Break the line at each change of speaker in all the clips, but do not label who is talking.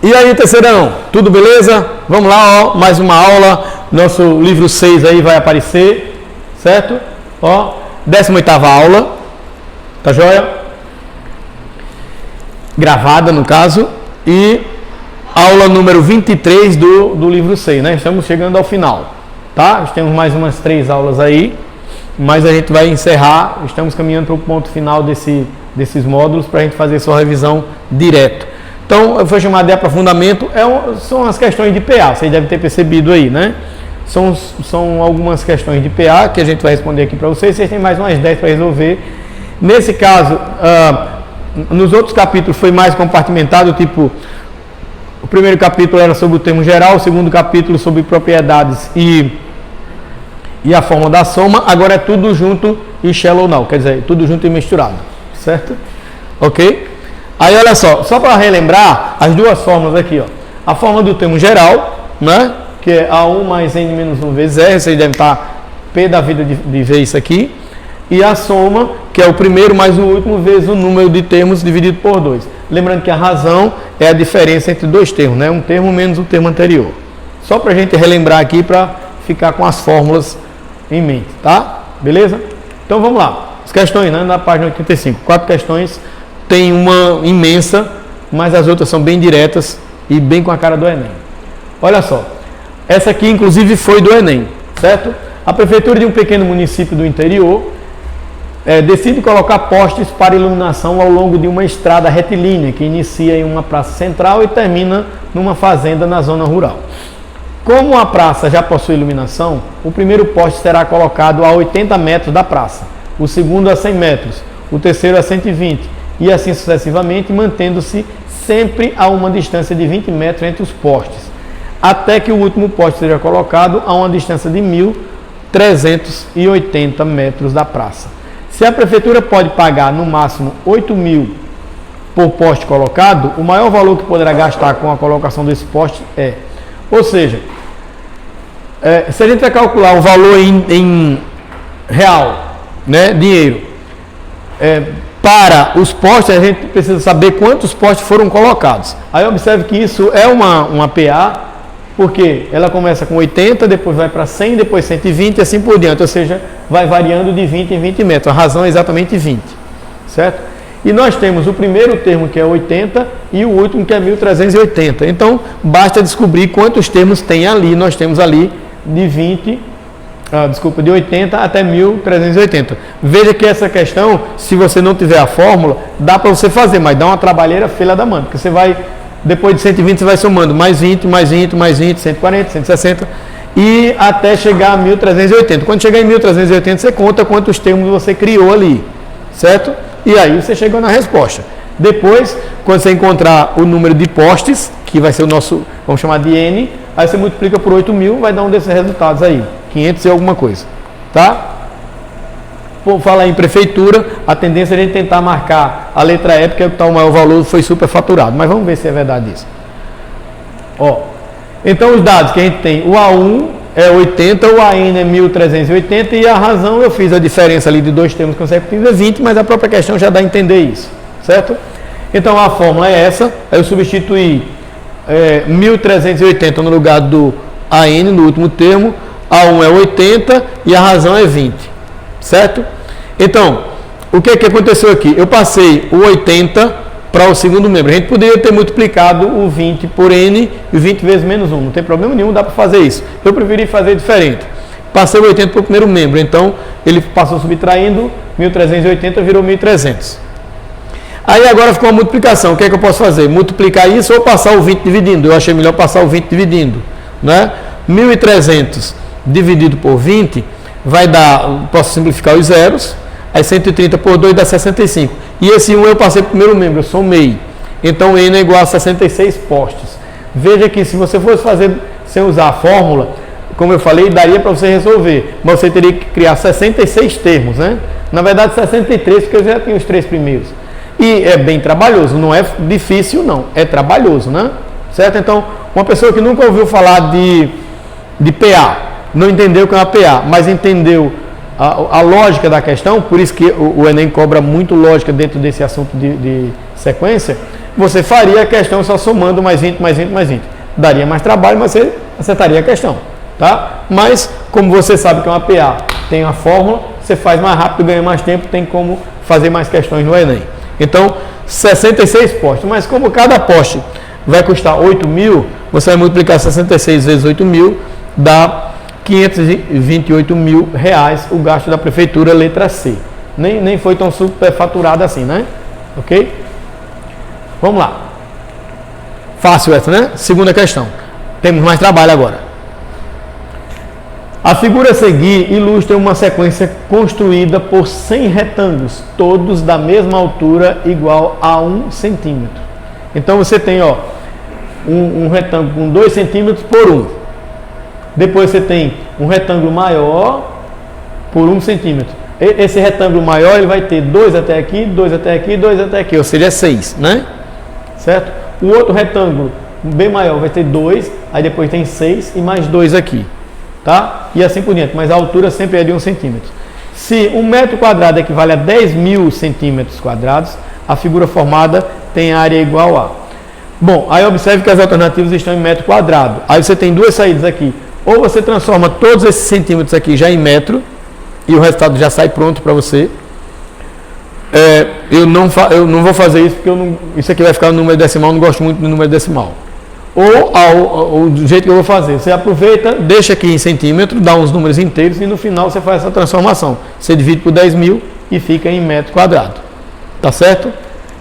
E aí, terceirão, tudo beleza? Vamos lá, ó, mais uma aula. Nosso livro 6 aí vai aparecer, certo? Ó, 18ª aula, tá joia? Gravada, no caso. E aula número 23 do livro 6, né? Estamos chegando ao final, tá? Temos mais umas 3 aulas aí, mas a gente vai encerrar. Estamos caminhando para o ponto final desses módulos para a gente fazer sua revisão direto. Então, foi chamado de aprofundamento, são as questões de PA, vocês devem ter percebido aí, né? São algumas questões de PA que a gente vai responder aqui para vocês têm mais umas 10 para resolver. Nesse caso, nos outros capítulos foi mais compartimentado, tipo, o primeiro capítulo era sobre o termo geral, o segundo capítulo sobre propriedades e a forma da soma, agora é tudo junto e shallow now, quer dizer, tudo junto e misturado, certo? Ok? Aí olha só para relembrar as duas fórmulas aqui, ó. A fórmula do termo geral, né? Que é A1 mais N menos 1 vezes R, vocês devem estar P da vida de ver isso aqui. E a soma, que é o primeiro mais o último vezes o número de termos dividido por 2. Lembrando que a razão é a diferença entre dois termos, né? Um termo menos o termo anterior. Só para a gente relembrar aqui, para ficar com as fórmulas em mente, tá? Beleza? Então vamos lá. As questões, né? Na página 85. 4 questões. Tem uma imensa, mas as outras são bem diretas e bem com a cara do Enem. Olha só, essa aqui inclusive foi do Enem, certo? A prefeitura de um pequeno município do interior decide colocar postes para iluminação ao longo de uma estrada retilínea que inicia em uma praça central e termina numa fazenda na zona rural. Como a praça já possui iluminação, o primeiro poste será colocado a 80 metros da praça, o segundo a 100 metros, o terceiro a 120 e assim sucessivamente, mantendo-se sempre a uma distância de 20 metros entre os postes, até que o último poste seja colocado a uma distância de 1.380 metros da praça. Se a prefeitura pode pagar no máximo 8.000 por poste colocado, o maior valor que poderá gastar com a colocação desse poste ou seja, se a gente vai calcular o valor em real, né, dinheiro, para os postes, a gente precisa saber quantos postes foram colocados. Aí observe que isso é uma PA, porque ela começa com 80, depois vai para 100, depois 120 e assim por diante. Ou seja, vai variando de 20 em 20 metros. A razão é exatamente 20, certo? E nós temos o primeiro termo que é 80 e o último que é 1.380. Então, basta descobrir quantos termos tem ali. Nós temos ali de 80 até 1.380. Veja que essa questão, se você não tiver a fórmula, dá para você fazer, mas dá uma trabalheira filha da mãe, porque você vai, depois de 120, você vai somando mais 20, mais 20, mais 20, 140, 160, e até chegar a 1.380. Quando chegar em 1.380, você conta quantos termos você criou ali, certo? E aí você chegou na resposta. Depois, quando você encontrar o número de postes, que vai ser o nosso, vamos chamar de N, aí você multiplica por 8.000, vai dar um desses resultados aí. 500 e alguma coisa, tá? Por falar em prefeitura, a tendência é a gente tentar marcar a letra E, porque o maior valor foi superfaturado, mas vamos ver se é verdade isso. Ó, então os dados que a gente tem, o A1 é 80, o AN é 1.380 e a razão, eu fiz a diferença ali de dois termos consecutivos, é 20, mas a própria questão já dá a entender isso, certo? Então a fórmula é essa, eu substituí 1.380 no lugar do AN no último termo, A1 é 80 e a razão é 20, certo? Então, o que aconteceu aqui? Eu passei o 80 para o segundo membro. A gente poderia ter multiplicado o 20 por N e 20 vezes menos 1. Não tem problema nenhum, dá para fazer isso. Eu preferi fazer diferente. Passei o 80 para o primeiro membro. Então, ele passou subtraindo, 1.380 virou 1.300. Aí agora ficou a multiplicação. O que é que eu posso fazer? Multiplicar isso ou passar o 20 dividindo. Eu achei melhor passar o 20 dividindo, né? 1.300 dividido por 20 vai dar, posso simplificar os zeros, aí 130 por 2 dá 65. E esse 1 eu passei para o primeiro membro, eu somei. Então N é igual a 66 postes. Veja que se você fosse fazer sem usar a fórmula, como eu falei, daria para você resolver, mas você teria que criar 66 termos, né? Na verdade 63, porque eu já tinha os 3 primeiros. E é bem trabalhoso, não é difícil não, é trabalhoso, né? Certo? Então, uma pessoa que nunca ouviu falar de PA, não entendeu o que é uma PA, mas entendeu a lógica da questão, por isso que o Enem cobra muito lógica dentro desse assunto de sequência, você faria a questão só somando mais 20, mais 20, mais 20. Daria mais trabalho, mas você acertaria a questão, tá? Mas, como você sabe que é uma PA, tem uma fórmula, você faz mais rápido, ganha mais tempo, tem como fazer mais questões no Enem. Então, 66 postes, mas como cada poste vai custar 8 mil, você vai multiplicar 66 vezes 8 mil, dá 528 mil reais o gasto da prefeitura, letra C. Nem foi tão superfaturado assim, né? Ok? Vamos lá. Fácil essa, né? Segunda questão. Temos mais trabalho agora. A figura a seguir ilustra uma sequência construída por 100 retângulos, todos da mesma altura, igual a 1 centímetro. Então você tem, ó, um retângulo com 2 centímetros por 1. Depois você tem um retângulo maior por 1 centímetro. Esse retângulo maior ele vai ter 2 até aqui, 2 até aqui, 2 até aqui, ou seja, 6, né? Certo? O outro retângulo bem maior vai ter 2, aí depois tem 6 e mais 2 aqui, tá? E assim por diante, mas a altura sempre é de 1 centímetro. Se 1 metro quadrado equivale a 10 mil centímetros quadrados, a figura formada tem área igual a... Bom, aí observe que as alternativas estão em metro quadrado. Aí você tem duas saídas aqui. Ou você transforma todos esses centímetros aqui já em metro, e o resultado já sai pronto para você. Eu não vou fazer isso, porque isso aqui vai ficar no número decimal, eu não gosto muito do número decimal. Ou do jeito que eu vou fazer, você aproveita, deixa aqui em centímetro, dá uns números inteiros, e no final você faz essa transformação. Você divide por 10 mil e fica em metro quadrado. Tá certo?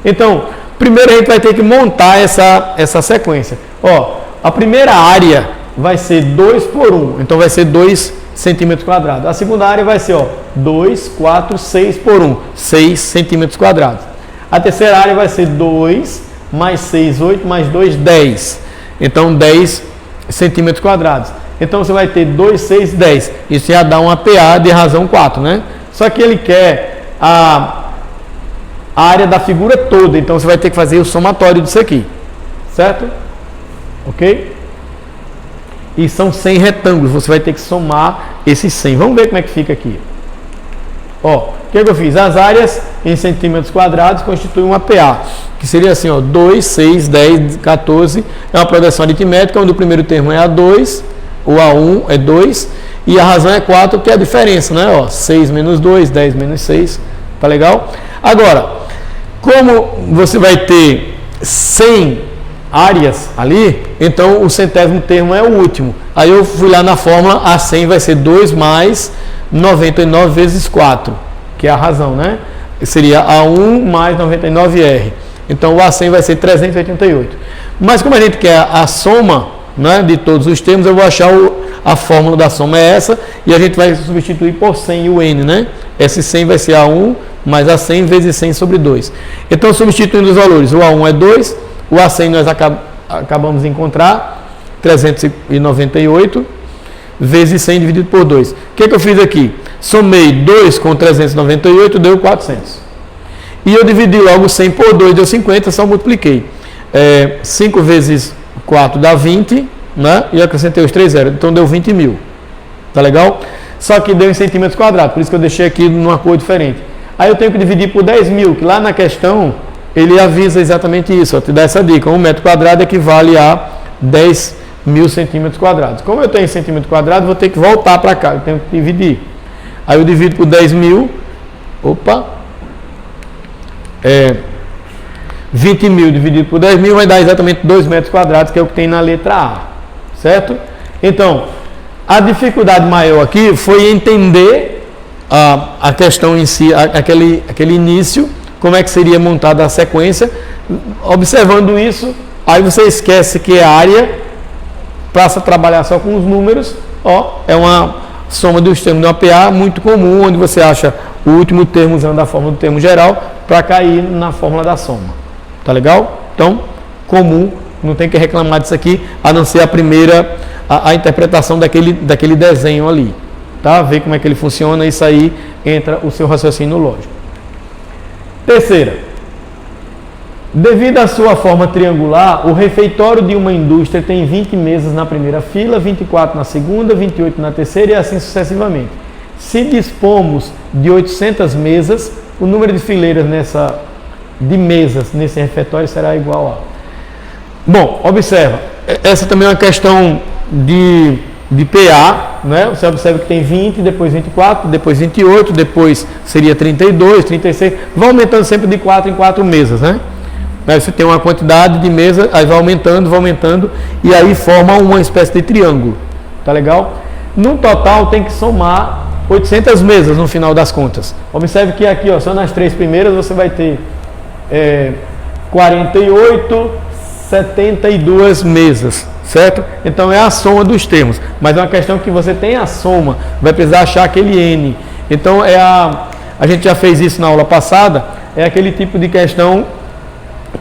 Então, primeiro a gente vai ter que montar essa sequência. Ó, a primeira área vai ser 2 por 1, então vai ser 2 centímetros quadrados. A segunda área vai ser, ó, 2, 4, 6 por 1, 6 centímetros quadrados. A terceira área vai ser 2 mais 6, 8, mais 2, 10. Então, 10 centímetros quadrados. Então, você vai ter 2, 6, 10. Isso já dá uma PA de razão 4, né? Só que ele quer a área da figura toda. Então, você vai ter que fazer o somatório disso aqui. Certo? Ok? E são 100 retângulos. Você vai ter que somar esses 100. Vamos ver como é que fica aqui. Ó, o que eu fiz? As áreas em centímetros quadrados constituem uma PA, que seria assim, ó, 2, 6, 10, 14, é uma progressão aritmética, onde o primeiro termo é A2, o A1 é 2, e a razão é 4, que é a diferença, né? Ó, 6 menos 2, 10 menos 6, tá legal? Agora, como você vai ter 100 áreas ali, então o centésimo termo é o último. Aí eu fui lá na fórmula, A100 vai ser 2 mais 99 vezes 4, que é a razão, né? Seria A1 mais 99R. Então o A100 vai ser 388. Mas como a gente quer a soma, né, de todos os termos, eu vou achar a fórmula da soma é essa, e a gente vai substituir por 100 o N, né? Esse 100 vai ser A1 mais A100 vezes 100 sobre 2. Então, substituindo os valores, o A1 é 2, o A100 nós acabamos de encontrar, 398, vezes 100 dividido por 2. O que eu fiz aqui? Somei 2 com 398, deu 400. E eu dividi logo 100 por 2, deu 50, só multipliquei. 5 vezes 4 dá 20, né? E acrescentei os 3 zeros, então deu 20 mil. Tá legal? Só que deu em centímetros quadrados, por isso que eu deixei aqui numa cor diferente. Aí eu tenho que dividir por 10 mil, que lá na questão ele avisa exatamente isso, ó, te dá essa dica. 1 metro quadrado equivale a 10 mil centímetros quadrados. Como eu tenho centímetro quadrado, vou ter que voltar para cá, eu tenho que dividir. Aí eu divido por 10 mil, 20 mil dividido por 10 mil vai dar exatamente 2 metros quadrados, que é o que tem na letra A, certo? Então, a dificuldade maior aqui foi entender a questão em si, aquele início, como é que seria montada a sequência. Observando isso, aí você esquece que a área, passa a trabalhar só com os números, ó, é uma soma dos termos de uma PA muito comum, onde você acha o último termo usando a fórmula do termo geral para cair na fórmula da soma. Tá legal? Então, comum, não tem que reclamar disso aqui, a não ser a primeira, a interpretação daquele desenho ali. Tá? Ver como é que ele funciona, isso aí entra o seu raciocínio lógico. Terceira, devido à sua forma triangular, o refeitório de uma indústria tem 20 mesas na primeira fila, 24 na segunda, 28 na terceira e assim sucessivamente. Se dispomos de 800 mesas, o número de fileiras de mesas nesse refeitório será igual a... Bom, observa, essa também é uma questão de PA, né? Você observa que tem 20, depois 24, depois 28, depois seria 32, 36, vai aumentando sempre de 4 em 4 mesas, né? Aí você tem uma quantidade de mesas, aí vai aumentando, e aí forma uma espécie de triângulo, tá legal? No total tem que somar 800 mesas no final das contas. Observe que aqui, ó, só nas 3 primeiras você vai ter 48, 72 mesas, certo? Então é a soma dos termos, mas é uma questão que você tem a soma, vai precisar achar aquele N. Então a gente já fez isso na aula passada, é aquele tipo de questão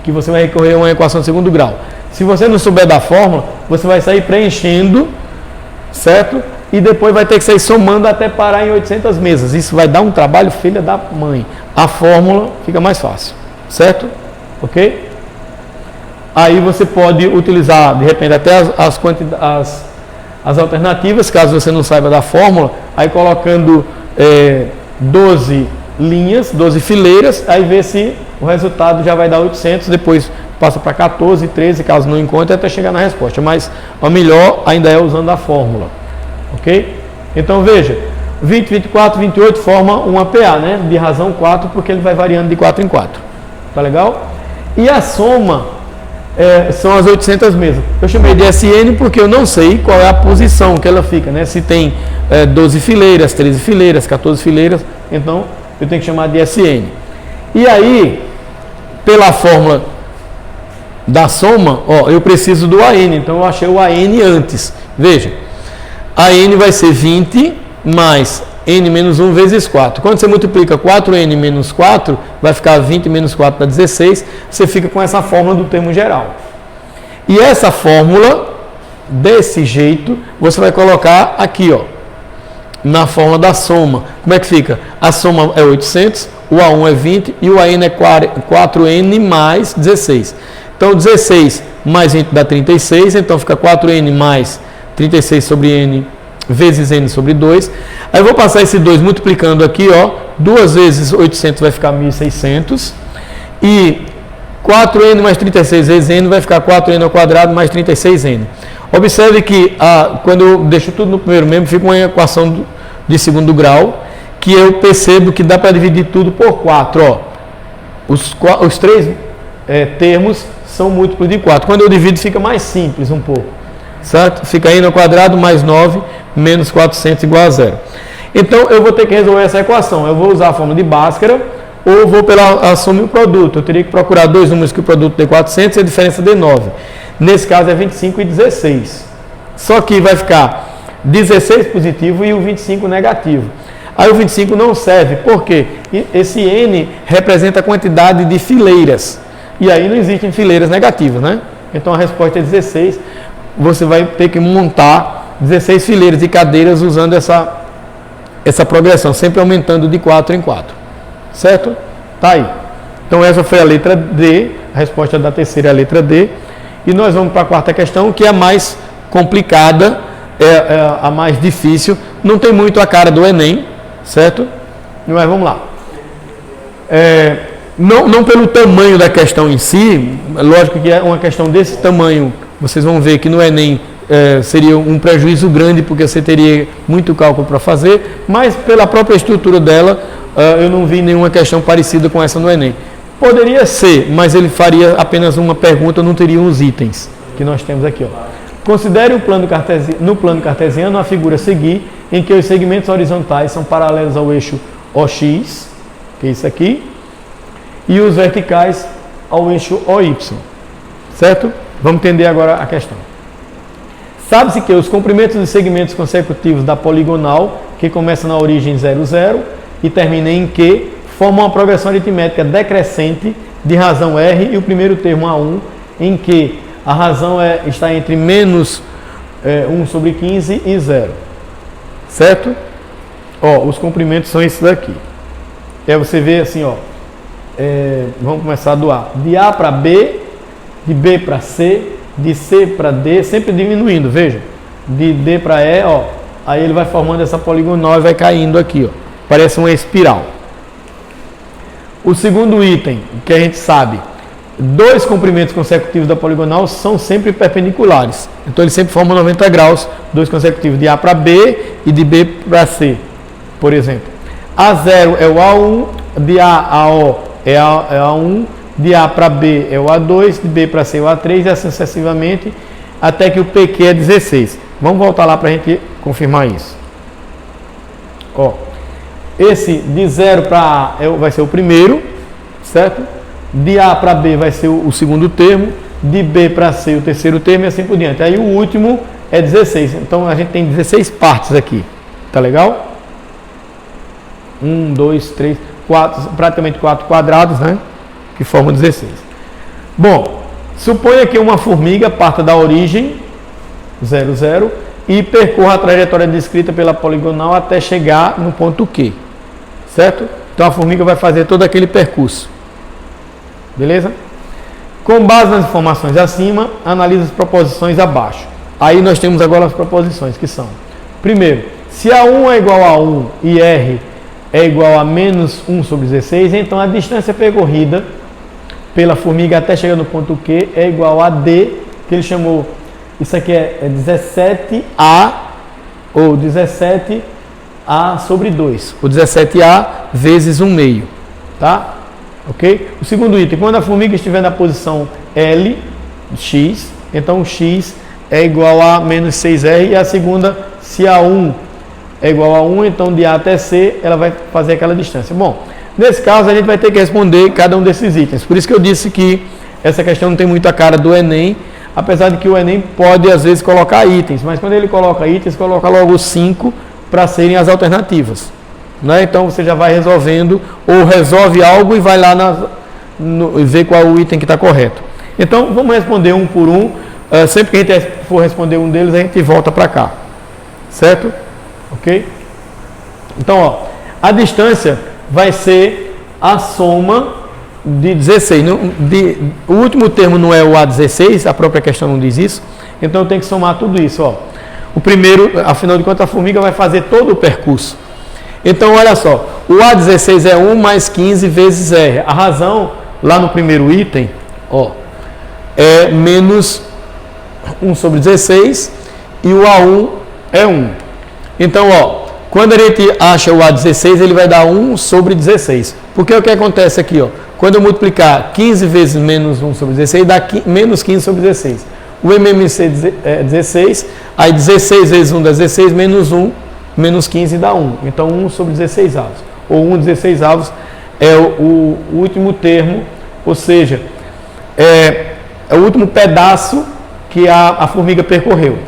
que você vai recorrer a uma equação de segundo grau. Se você não souber da fórmula, você vai sair preenchendo, certo? E depois vai ter que sair somando até parar em 800 mesas. Isso vai dar um trabalho, filha da mãe. A fórmula fica mais fácil, certo? Ok? Aí você pode utilizar, de repente, até as alternativas, caso você não saiba da fórmula, aí colocando 12 linhas, 12 fileiras, aí vê se o resultado já vai dar 800, depois passa para 14, 13, caso não encontre, até chegar na resposta. Mas o melhor ainda é usando a fórmula. Ok? Então veja, 20, 24, 28 forma uma PA, né? De razão 4, porque ele vai variando de 4 em 4. Tá legal? E a soma são as 800 mesas. Eu chamei de SN porque eu não sei qual é a posição que ela fica, né? Se tem 12 fileiras, 13 fileiras, 14 fileiras, então eu tenho que chamar de SN. E aí, pela fórmula da soma, ó, eu preciso do AN, então eu achei o AN antes. Veja, AN vai ser 20 mais N menos 1 vezes 4. Quando você multiplica 4N menos 4, vai ficar 20 menos 4 dá 16. Você fica com essa fórmula do termo geral. E essa fórmula, desse jeito, você vai colocar aqui, ó, na fórmula da soma. Como é que fica? A soma é 800, o A1 é 20 e o AN é 4N mais 16. Então, 16 mais 20 dá 36, então fica 4N mais 36 sobre N vezes N sobre 2. Aí eu vou passar esse 2 multiplicando aqui, ó, 2 vezes 800 vai ficar 1.600. E 4N mais 36 vezes N vai ficar 4N ao quadrado mais 36N. Observe que quando eu deixo tudo no primeiro membro, fica uma equação de segundo grau, que eu percebo que dá para dividir tudo por 4. Ó. Os 3 termos são múltiplos de 4. Quando eu divido, fica mais simples um pouco. Certo? Fica N ao quadrado mais 9 menos 400 igual a 0. Então, eu vou ter que resolver essa equação. Eu vou usar a fórmula de Bhaskara ou vou pela soma e o produto. Eu teria que procurar dois números que o produto dê 400 e a diferença dê 9. Nesse caso é 25 e 16. Só que vai ficar 16 positivo e o 25 negativo. Aí o 25 não serve. Por quê? Esse N representa a quantidade de fileiras. E aí não existem fileiras negativas, né? Então a resposta é 16. Você vai ter que montar 16 fileiras de cadeiras usando essa progressão, sempre aumentando de 4 em 4. Certo? Tá aí. Então essa foi a letra D, a resposta da terceira é a letra D. E nós vamos para a quarta questão, que é a mais complicada, é a mais difícil. Não tem muito a cara do Enem, certo? Mas vamos lá. Não pelo tamanho da questão em si, lógico que é uma questão desse tamanho. Vocês vão ver que no Enem seria um prejuízo grande, porque você teria muito cálculo para fazer, mas pela própria estrutura dela, eu não vi nenhuma questão parecida com essa no Enem. Poderia ser, mas ele faria apenas uma pergunta, não teria os itens que nós temos aqui. Ó. Considere no plano cartesiano a figura a seguir, em que os segmentos horizontais são paralelos ao eixo OX, que é isso aqui, e os verticais ao eixo OY. Certo? Vamos entender agora a questão. Sabe-se que os comprimentos dos segmentos consecutivos da poligonal, que começa na origem 0, 0 e termina em Q, formam uma progressão aritmética decrescente de razão R e o primeiro termo A1, em que a razão está entre menos 1 sobre 15 e 0. Certo? Ó, os comprimentos são esses aqui. Você vê assim, ó. Vamos começar do A. De A para B, de B para C, de C para D, sempre diminuindo, veja. De D para E, ó. Aí ele vai formando essa poligonal e vai caindo aqui, ó. Parece uma espiral. O segundo item, que a gente sabe, dois comprimentos consecutivos da poligonal são sempre perpendiculares. Então, eles sempre formam 90 graus, dois consecutivos de A para B e de B para C, por exemplo. A0 é o A1, de A a O é A1, de A para B é o A2, de B para C é o A3 e assim sucessivamente, até que o PQ é 16. Vamos voltar lá para a gente confirmar isso. Ó, esse de 0 para A vai ser o primeiro, certo? De A para B vai ser o segundo termo, de B para C o terceiro termo e assim por diante. Aí o último é 16. Então a gente tem 16 partes aqui. Tá legal? 1, 2, 3, 4, praticamente 4 quadrados, né? Que formam 16. Bom, suponha que uma formiga parta da origem 0, 0 e percorra a trajetória descrita pela poligonal até chegar no ponto Q. Certo? Então a formiga vai fazer todo aquele percurso. Beleza? Com base nas informações acima, analisa as proposições abaixo. Aí nós temos agora as proposições, que são: primeiro, se A1 é igual a 1 e R é igual a menos 1 sobre 16, então a distância percorrida pela formiga até chegar no ponto Q é igual a D, que ele chamou, isso aqui é 17A, ou 17A sobre 2, ou 17A vezes 1 meio, tá? Ok? O segundo item, quando a formiga estiver na posição L, X, então o X é igual a menos 6R, e a segunda, se A1 é igual a 1, então de A até C, ela vai fazer aquela distância. Bom, nesse caso a gente vai ter que responder cada um desses itens. Por isso que eu disse que essa questão não tem muita cara do Enem, apesar de que o Enem pode às vezes colocar itens, mas quando ele coloca itens, coloca logo 5 para serem as alternativas. Né? Então você já vai resolvendo, ou resolve algo e vai lá ver qual é o item que está correto. Então vamos responder um por um. Sempre que a gente for responder um deles, a gente volta para cá. Certo? Ok? Então, ó, a distância vai ser a soma de 16. O último termo não é o A16, a própria questão não diz isso. Então eu tenho que somar tudo isso. Ó. O primeiro, afinal de contas, a formiga vai fazer todo o percurso. Então, olha só, o A16 é 1 mais 15 vezes R. A razão, lá no primeiro item, ó, é menos 1 sobre 16 e o A1 é 1. Então, ó, quando a gente acha o A16, ele vai dar 1 sobre 16. Porque o que acontece aqui, ó, quando eu multiplicar 15 vezes menos 1 sobre 16, dá menos 15 sobre 16. O MMC é 16, aí 16 vezes 1 dá 16, menos 1, menos 15 dá 1. Então, 1 sobre 16 avos. Ou 1/16 avos é o último termo, ou seja, é o último pedaço que a formiga percorreu.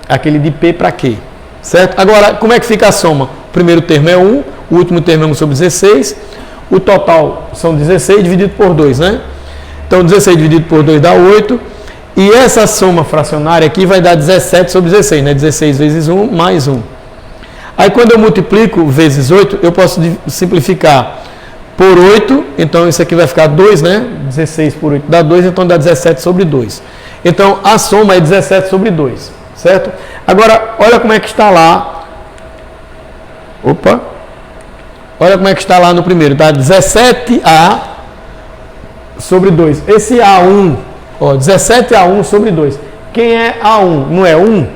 Aquele de P para Q. Certo? Agora, como é que fica a soma? O primeiro termo é 1, o último termo é 1 sobre 16, o total são 16 dividido por 2, né? Então, 16 dividido por 2 dá 8, e essa soma fracionária aqui vai dar 17 sobre 16, né? 16 vezes 1 mais 1. Aí, quando eu multiplico vezes 8, eu posso simplificar por 8, então isso aqui vai ficar 2, né? 16 por 8 dá 2, então dá 17 sobre 2. Então, a soma é 17 sobre 2, certo? Agora, olha como é que está lá. Opa! Olha como é que está lá no primeiro, tá? 17A sobre 2. Esse A1, ó, 17A1 sobre 2. Quem é A1? Não é 1?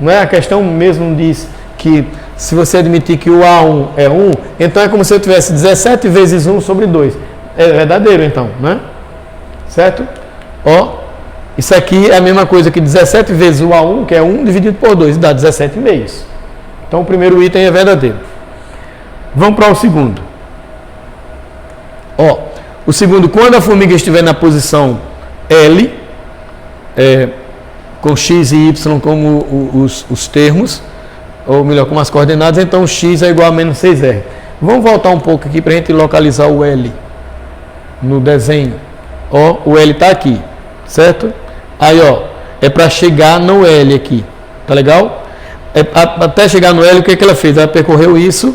Não é? A questão mesmo diz que se você admitir que o A1 é 1, então é como se eu tivesse 17 vezes 1 sobre 2. É verdadeiro, então, né? Certo? Ó, isso aqui é a mesma coisa que 17 vezes o A1, que é 1, dividido por 2, dá 17 meios. Então, o primeiro item é verdadeiro. Vamos para o segundo. Ó, o segundo, quando a formiga estiver na posição L, com X e Y como os termos, ou melhor, como as coordenadas, então X é igual a menos 6R. Vamos voltar um pouco aqui para a gente localizar o L no desenho. Ó, o L está aqui, certo? Aí, ó, é para chegar no L aqui, tá legal? Até chegar no L, o que ela fez? Ela percorreu isso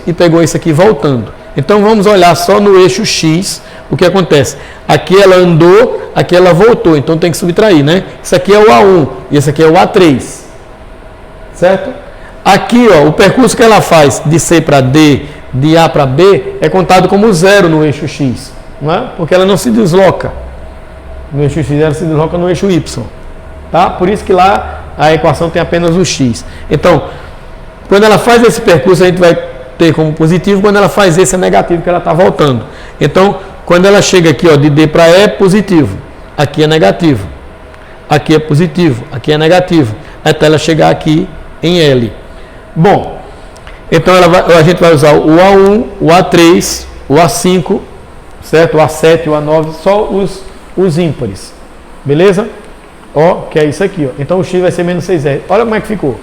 e pegou isso aqui voltando. Então, vamos olhar só no eixo X, o que acontece. Aqui ela andou, aqui ela voltou, então tem que subtrair, né? Isso aqui é o A1 e esse aqui é o A3, certo? Aqui, ó, o percurso que ela faz de C para D, de A para B é contado como zero no eixo X, não é? Porque ela não se desloca no eixo X, ela se desloca no eixo Y. Tá? Por isso que lá a equação tem apenas o X. Então, quando ela faz esse percurso, a gente vai ter como positivo, quando ela faz esse é negativo, que ela está voltando. Então, quando ela chega aqui, ó, de D para E é positivo, aqui é negativo, aqui é positivo, aqui é negativo, até ela chegar aqui em L. Bom, então a gente vai usar o A1, o A3, o A5, certo? O A7, o A9, só os ímpares, beleza? Ó, que é isso aqui, ó. Então o X vai ser menos 6R. Olha como é que ficou.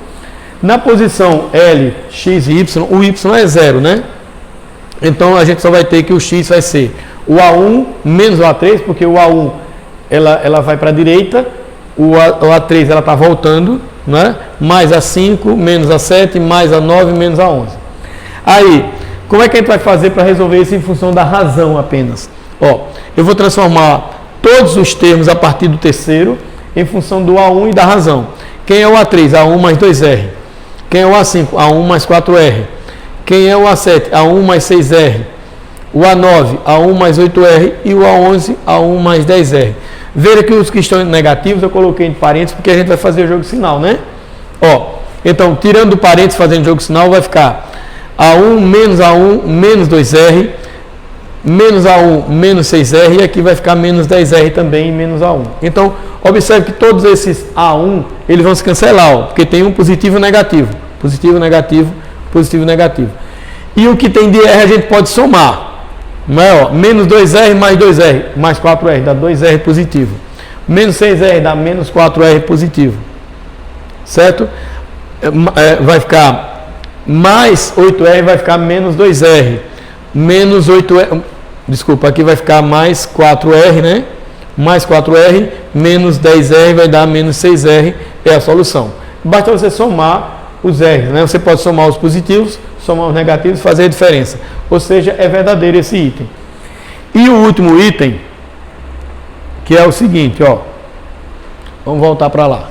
Na posição L, X e Y, o Y é zero, né? Então a gente só vai ter que o X vai ser o A1 menos o A3, porque o A1 ela vai para a direita, o A3 ela está voltando, né? Mais A5 menos A7 mais A9 menos A11. Aí, como é que a gente vai fazer para resolver isso em função da razão apenas? Ó, eu vou transformar todos os termos a partir do terceiro em função do A1 e da razão. Quem é o A3? A1 mais 2R. Quem é o A5? A1 mais 4R. Quem é o A7? A1 mais 6R. O A9, A1 mais 8R. E o A11, A1 mais 10R. Veja que os que estão negativos eu coloquei em parênteses porque a gente vai fazer o jogo sinal, né? Ó, então, tirando do parênteses, fazendo jogo sinal, vai ficar A1 menos 2R, menos A1 menos 6R, e aqui vai ficar menos 10R também, menos A1. Então, observe que todos esses A1, eles vão se cancelar, ó, porque tem um positivo e negativo. Positivo, negativo, positivo, negativo. E o que tem de R a gente pode somar. Não é, ó, menos 2R mais 2R, mais 4R, dá 2R positivo. Menos 6R dá menos 4R positivo. Certo? Vai ficar mais 8R, vai ficar menos 2R. Menos 8R, desculpa, aqui vai ficar mais 4R, né? Mais 4R, menos 10R vai dar menos 6R, é a solução. Basta você somar os R, né? Você pode somar os positivos, somar os negativos e fazer a diferença. Ou seja, é verdadeiro esse item. E o último item, que é o seguinte, ó. Vamos voltar para lá.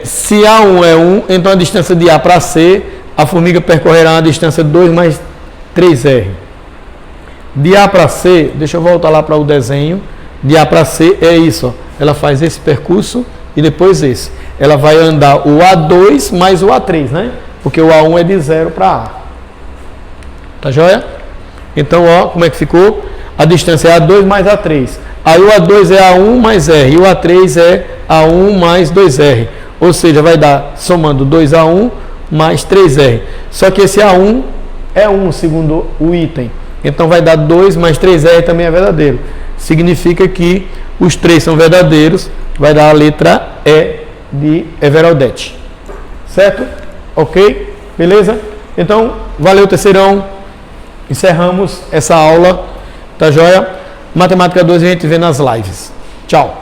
Se A1 é 1, então a distância de A para C, a formiga percorrerá uma distância de 2 mais 3R. De A para C, deixa eu voltar lá para o desenho. De A para C é isso, ó. Ela faz esse percurso e depois esse. Ela vai andar o A2 mais o A3, né? Porque o A1 é de 0 para A. Tá joia? Então, ó, como é que ficou? A distância é A2 mais A3. Aí o A2 é A1 mais R. E o A3 é A1 mais 2R. Ou seja, vai dar, somando 2A1 mais 3R. Só que esse A1 é 1, segundo o item. Então, vai dar 2 mais 3R também é verdadeiro. Significa que os três são verdadeiros. Vai dar a letra E de Everaldete. Certo? Ok? Beleza? Então, valeu, terceirão. Encerramos essa aula. Tá joia? Matemática 2 a gente vê nas lives. Tchau.